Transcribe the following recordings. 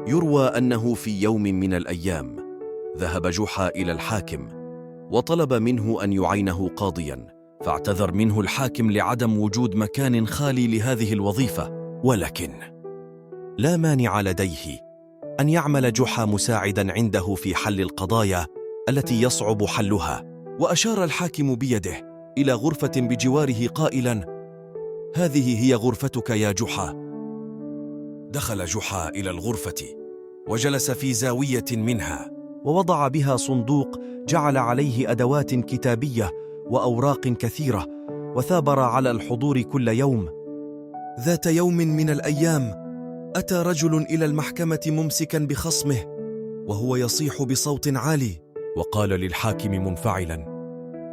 يروى أنه في يوم من الأيام ذهب جحا إلى الحاكم وطلب منه أن يعينه قاضياً، فاعتذر منه الحاكم لعدم وجود مكان خالي لهذه الوظيفة، ولكن لا مانع لديه أن يعمل جحا مساعداً عنده في حل القضايا التي يصعب حلها. وأشار الحاكم بيده إلى غرفة بجواره قائلاً: هذه هي غرفتك يا جحا. دخل جحا إلى الغرفة وجلس في زاوية منها، ووضع بها صندوق جعل عليه أدوات كتابية وأوراق كثيرة، وثابر على الحضور كل يوم. ذات يوم من الأيام أتى رجل إلى المحكمة ممسكا بخصمه وهو يصيح بصوت عالي، وقال للحاكم منفعلا: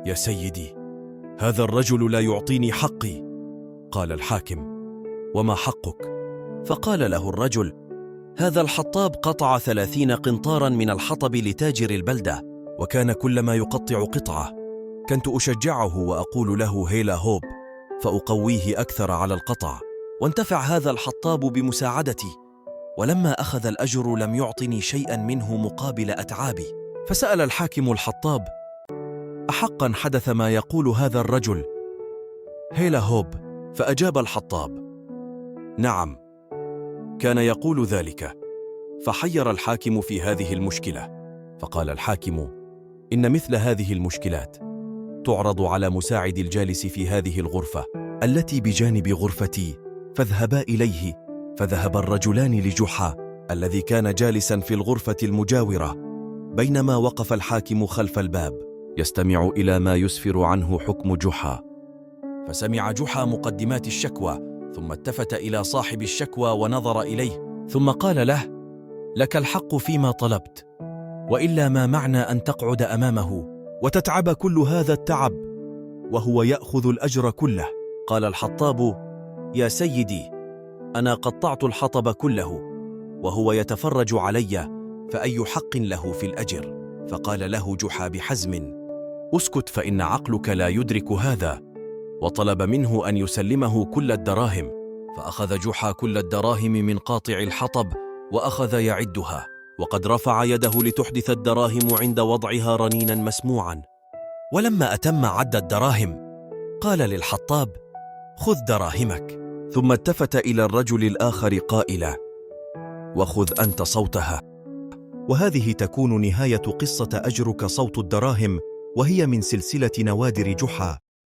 يا سيدي، هذا الرجل لا يعطيني حقي. قال الحاكم: وما حقك؟ فقال له الرجل: هذا الحطاب قطع 30 قنطارا من الحطب لتاجر البلدة، وكان كلما يقطع قطعة كنت أشجعه وأقول له هيلا هوب، فأقويه أكثر على القطع، وانتفع هذا الحطاب بمساعدتي، ولما أخذ الأجر لم يعطني شيئا منه مقابل أتعابي. فسأل الحاكم الحطاب: أحقا حدث ما يقول هذا الرجل هيلا هوب؟ فأجاب الحطاب: نعم، كان يقول ذلك. فحير الحاكم في هذه المشكلة، فقال الحاكم: إن مثل هذه المشكلات تعرض على مساعد الجالس في هذه الغرفة التي بجانب غرفتي، فاذهبا إليه. فذهب الرجلان لجحا الذي كان جالسا في الغرفة المجاورة، بينما وقف الحاكم خلف الباب يستمع إلى ما يسفر عنه حكم جحا. فسمع جحا مقدمات الشكوى، ثم التفت إلى صاحب الشكوى ونظر إليه، ثم قال له: لك الحق فيما طلبت، وإلا ما معنى أن تقعد أمامه وتتعب كل هذا التعب وهو يأخذ الأجر كله؟ قال الحطاب: يا سيدي، أنا قطعت الحطب كله وهو يتفرج علي، فأي حق له في الأجر؟ فقال له جحا بحزم: اسكت، فإن عقلك لا يدرك هذا. وطلب منه أن يسلمه كل الدراهم، فأخذ جحا كل الدراهم من قاطع الحطب وأخذ يعدها، وقد رفع يده لتحدث الدراهم عند وضعها رنينا مسموعا. ولما أتم عد الدراهم قال للحطاب: خذ دراهمك. ثم التفت إلى الرجل الآخر قائلا: وخذ أنت صوتها. وهذه تكون نهاية قصة أجرك صوت الدراهم، وهي من سلسلة نوادر جحا.